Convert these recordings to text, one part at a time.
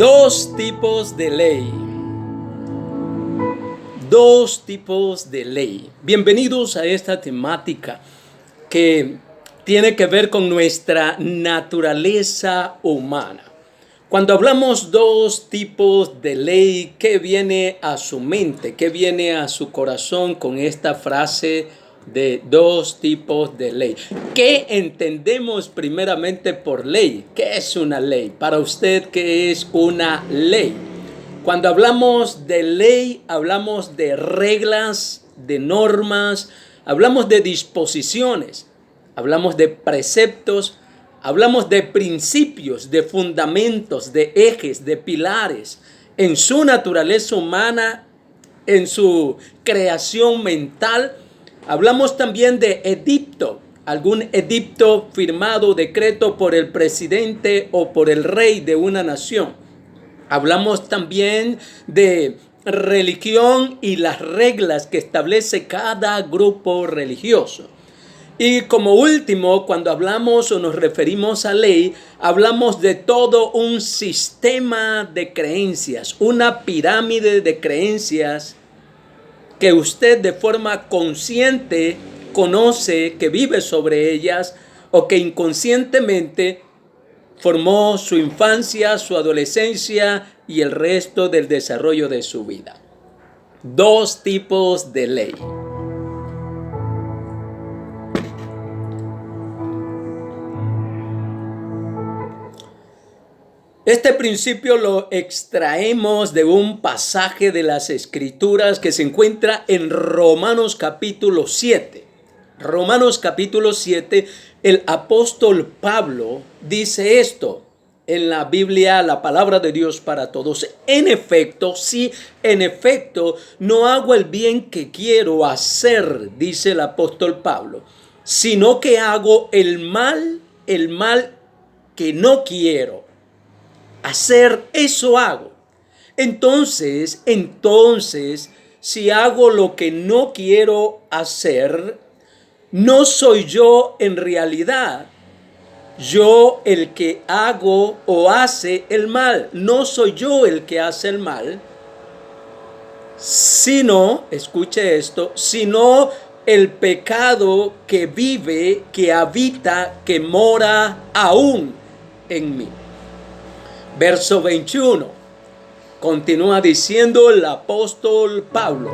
Dos tipos de ley. Dos tipos de ley. Bienvenidos a esta temática que tiene que ver con nuestra naturaleza humana. Cuando hablamos dos tipos de ley, ¿qué viene a su mente? ¿Qué viene a su corazón con esta frase de dos tipos de ley? ¿Qué entendemos primeramente por ley? ¿Qué es una ley? Para usted, ¿qué es una ley? Cuando hablamos de ley, hablamos de reglas, de normas, hablamos de disposiciones, hablamos de preceptos, hablamos de principios, de fundamentos, de ejes, de pilares en su naturaleza humana, en su creación mental. Hablamos también de edicto, algún edicto firmado, decreto por el presidente o por el rey de una nación. Hablamos también de religión y las reglas que establece cada grupo religioso. Y como último, cuando hablamos o nos referimos a ley, hablamos de todo un sistema de creencias, una pirámide de creencias que usted de forma consciente conoce, que vive sobre ellas o que inconscientemente formó su infancia, su adolescencia y el resto del desarrollo de su vida. Dos tipos de ley. Este principio lo extraemos de un pasaje de las Escrituras que se encuentra en Romanos capítulo 7. Romanos capítulo 7, el apóstol Pablo dice esto en la Biblia, la palabra de Dios para todos. En efecto, no hago el bien que quiero hacer, dice el apóstol Pablo, sino que hago el mal que no quiero hacer, eso hago. Entonces, si hago lo que no quiero hacer, no soy yo en realidad, yo el que hago o hace el mal. No soy yo el que hace el mal, sino, escuche esto, sino el pecado que vive, que habita, que mora aún en mí. Verso 21, continúa diciendo el apóstol Pablo.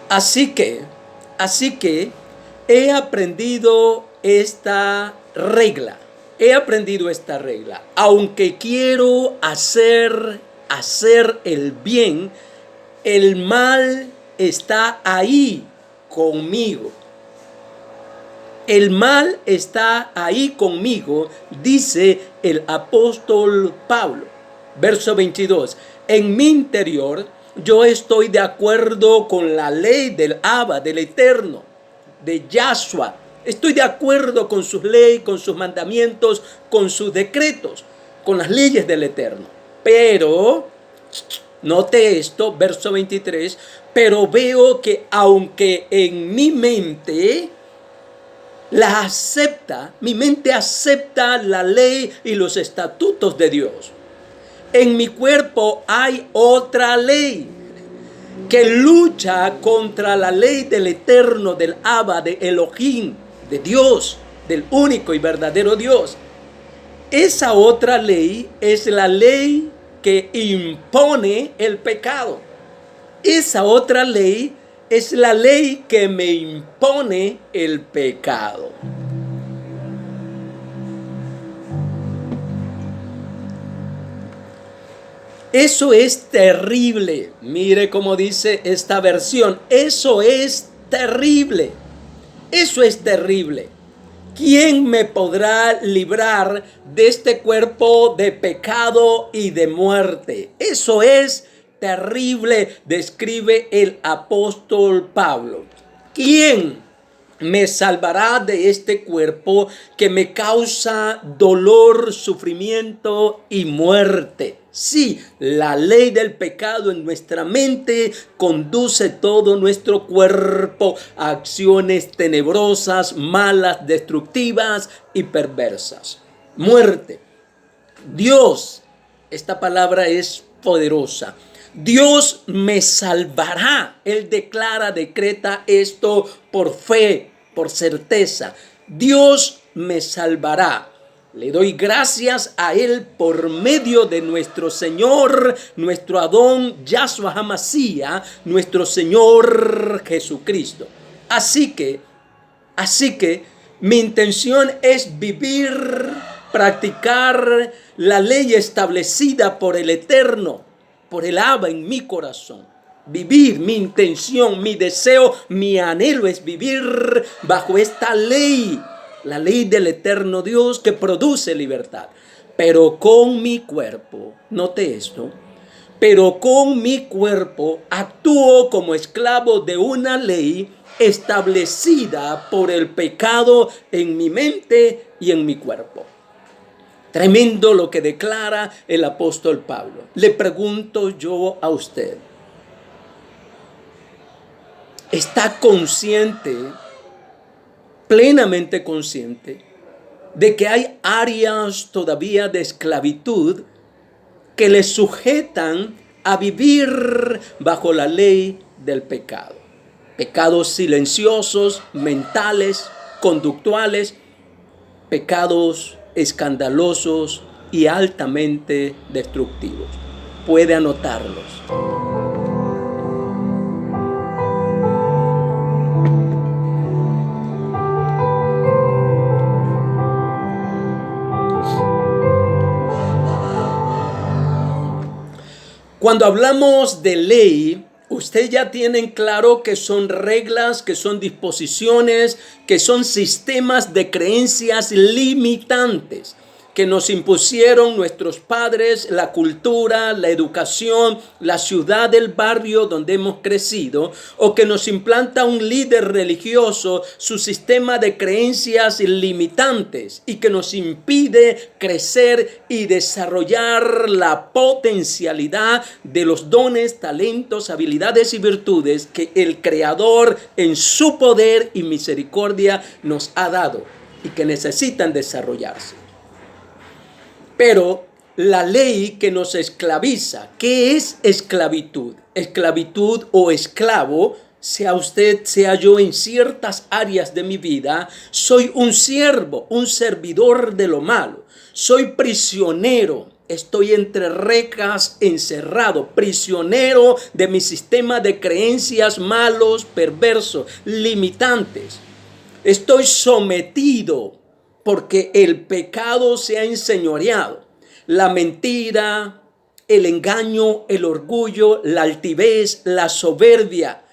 Así que he aprendido esta regla. Aunque quiero hacer el bien, el mal está ahí conmigo. El mal está ahí conmigo, dice el apóstol Pablo. Verso 22. En mi interior yo estoy de acuerdo con la ley del Abba, del Eterno, de Yahshua. Estoy de acuerdo con sus leyes, con sus mandamientos, con sus decretos, con las leyes del Eterno. Pero, note esto, verso 23, pero veo que aunque en mi mente mi mente acepta la ley y los estatutos de Dios, en mi cuerpo hay otra ley que lucha contra la ley del Eterno, del Abba, de Elohim, de Dios, del único y verdadero Dios. Esa otra ley es la ley que impone el pecado. Esa otra ley es la ley que me impone el pecado. Eso es terrible. Mire cómo dice esta versión. Eso es terrible. Eso es terrible. ¿Quién me podrá librar de este cuerpo de pecado y de muerte? Eso es terrible, describe el apóstol Pablo. ¿Quién me salvará de este cuerpo que me causa dolor, sufrimiento y muerte? Sí, la ley del pecado en nuestra mente conduce todo nuestro cuerpo a acciones tenebrosas, malas, destructivas y perversas. Muerte. Dios, esta palabra es poderosa. Dios me salvará. Él declara, decreta esto por fe, por certeza. Dios me salvará. Le doy gracias a Él por medio de nuestro Señor, nuestro Adón Yahshua HaMashiach, nuestro Señor Jesucristo. Así que mi intención es vivir, practicar la ley establecida por el Eterno, por el Abba en mi corazón. Vivir, mi intención, mi deseo, mi anhelo es vivir bajo esta ley, la ley del eterno Dios que produce libertad. Pero con mi cuerpo, note esto, pero con mi cuerpo actúo como esclavo de una ley establecida por el pecado en mi mente y en mi cuerpo. Tremendo lo que declara el apóstol Pablo. Le pregunto yo a usted, ¿está consciente, plenamente consciente, de que hay áreas todavía de esclavitud que le sujetan a vivir bajo la ley del pecado? Pecados silenciosos, mentales, conductuales, pecados escandalosos y altamente destructivos. Puede anotarlos. Cuando hablamos de ley, usted ya tiene claro que son reglas, que son disposiciones, que son sistemas de creencias limitantes que nos impusieron nuestros padres, la cultura, la educación, la ciudad, el barrio donde hemos crecido, o que nos implanta un líder religioso su sistema de creencias limitantes y que nos impide crecer y desarrollar la potencialidad de los dones, talentos, habilidades y virtudes que el Creador en su poder y misericordia nos ha dado y que necesitan desarrollarse. Pero la ley que nos esclaviza, ¿qué es esclavitud? Esclavitud o esclavo, sea usted, sea yo en ciertas áreas de mi vida, soy un siervo, un servidor de lo malo. Soy prisionero, estoy entre rejas encerrado, prisionero de mi sistema de creencias malos, perversos, limitantes. Estoy sometido porque el pecado se ha enseñoreado. La mentira, el engaño, el orgullo, la altivez, la soberbia,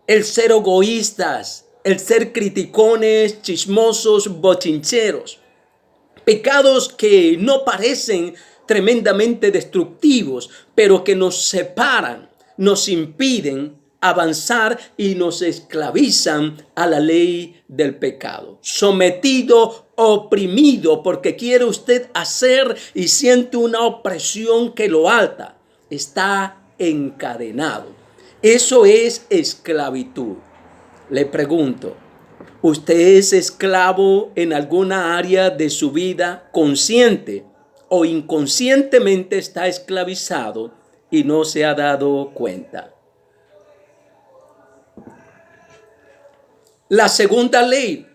el ser egoístas, el ser criticones, chismosos, bochincheros. Pecados que no parecen tremendamente destructivos, pero que nos separan, nos impiden avanzar y nos esclavizan a la ley del pecado. Sometido, oprimido, porque quiere usted hacer y siente una opresión que lo ata. Está encadenado. Eso es esclavitud. Le pregunto, ¿usted es esclavo en alguna área de su vida, consciente o inconscientemente está esclavizado y no se ha dado cuenta? La segunda ley,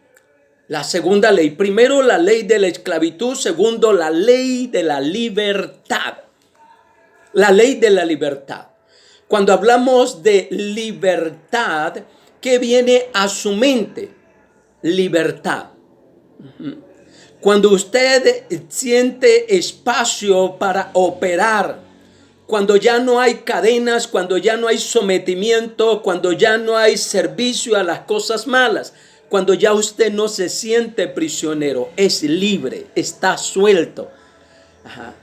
primero la ley de la esclavitud, segundo la ley de la libertad. La ley de la libertad. Cuando hablamos de libertad, ¿qué viene a su mente? Libertad. Cuando usted siente espacio para operar, cuando ya no hay cadenas, cuando ya no hay sometimiento, cuando ya no hay servicio a las cosas malas, cuando ya usted no se siente prisionero, es libre, está suelto,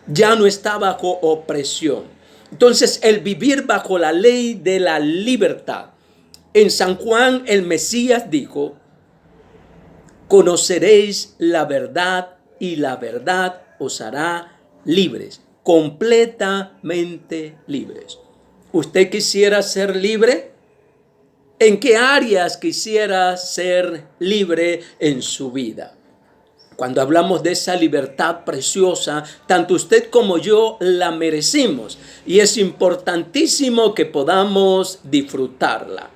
ya no está bajo opresión. Entonces, el vivir bajo la ley de la libertad. En San Juan, el Mesías dijo: conoceréis la verdad y la verdad os hará libres, completamente libres. ¿Usted quisiera ser libre? ¿En qué áreas quisiera ser libre en su vida? Cuando hablamos de esa libertad preciosa, tanto usted como yo la merecemos y es importantísimo que podamos disfrutarla.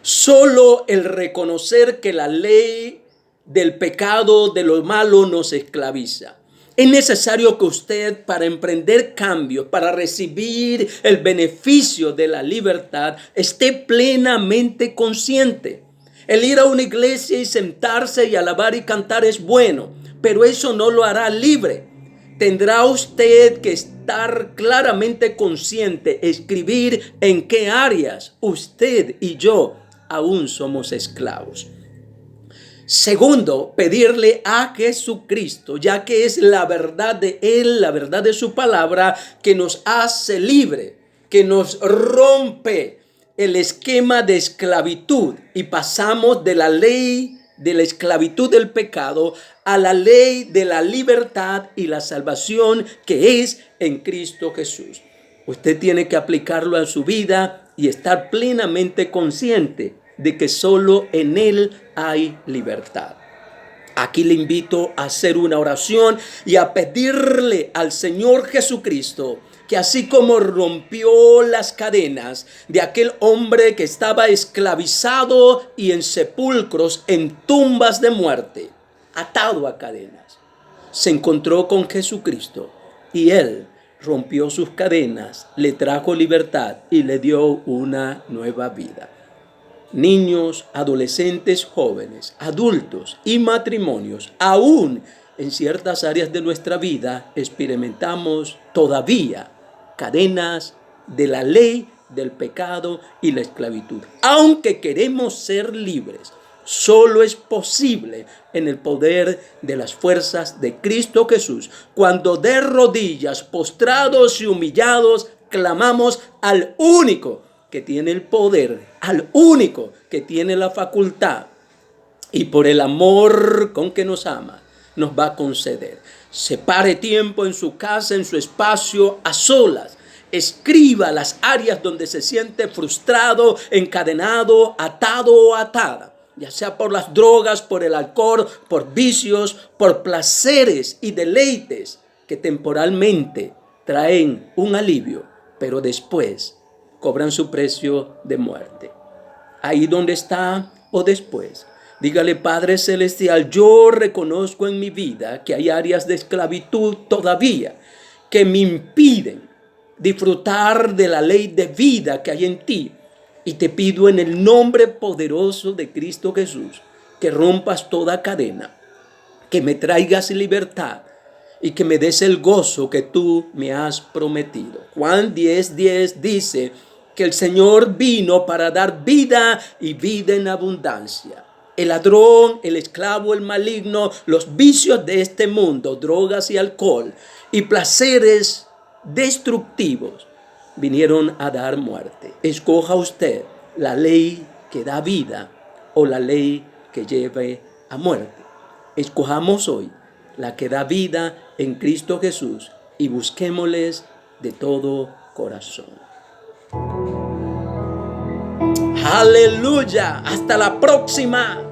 Solo el reconocer que la ley del pecado, de lo malo, nos esclaviza. Es necesario que usted, para emprender cambios, para recibir el beneficio de la libertad, esté plenamente consciente. El ir a una iglesia y sentarse y alabar y cantar es bueno, pero eso no lo hará libre. Tendrá usted que estar claramente consciente, escribir en qué áreas usted y yo aún somos esclavos. Segundo, pedirle a Jesucristo, ya que es la verdad de Él, la verdad de su palabra, que nos hace libre, que nos rompe el esquema de esclavitud y pasamos de la ley de la esclavitud del pecado a la ley de la libertad y la salvación que es en Cristo Jesús. Usted tiene que aplicarlo a su vida y estar plenamente consciente de que solo en Él hay libertad. Aquí le invito a hacer una oración y a pedirle al Señor Jesucristo que así como rompió las cadenas de aquel hombre que estaba esclavizado y en sepulcros, en tumbas de muerte, atado a cadenas, se encontró con Jesucristo y Él rompió sus cadenas, le trajo libertad y le dio una nueva vida. Niños, adolescentes, jóvenes, adultos y matrimonios, aún en ciertas áreas de nuestra vida experimentamos todavía cadenas de la ley, del pecado y la esclavitud. Aunque queremos ser libres, solo es posible en el poder de las fuerzas de Cristo Jesús, cuando de rodillas, postrados y humillados, clamamos al único que tiene el poder, al único que tiene la facultad y por el amor con que nos ama, nos va a conceder. Separe tiempo en su casa, en su espacio, a solas. Escriba las áreas donde se siente frustrado, encadenado, atado o atada, ya sea por las drogas, por el alcohol, por vicios, por placeres y deleites que temporalmente traen un alivio, pero después cobran su precio de muerte. Ahí donde está o después, dígale: Padre Celestial, yo reconozco en mi vida que hay áreas de esclavitud todavía que me impiden disfrutar de la ley de vida que hay en ti. Y te pido en el nombre poderoso de Cristo Jesús que rompas toda cadena, que me traigas libertad y que me des el gozo que tú me has prometido. Juan 10:10 dice que el Señor vino para dar vida y vida en abundancia. El ladrón, el esclavo, el maligno, los vicios de este mundo, drogas y alcohol y placeres destructivos vinieron a dar muerte. Escoja usted la ley que da vida o la ley que lleve a muerte. Escojamos hoy la que da vida en Cristo Jesús y busquémosles de todo corazón. Aleluya. Hasta la próxima.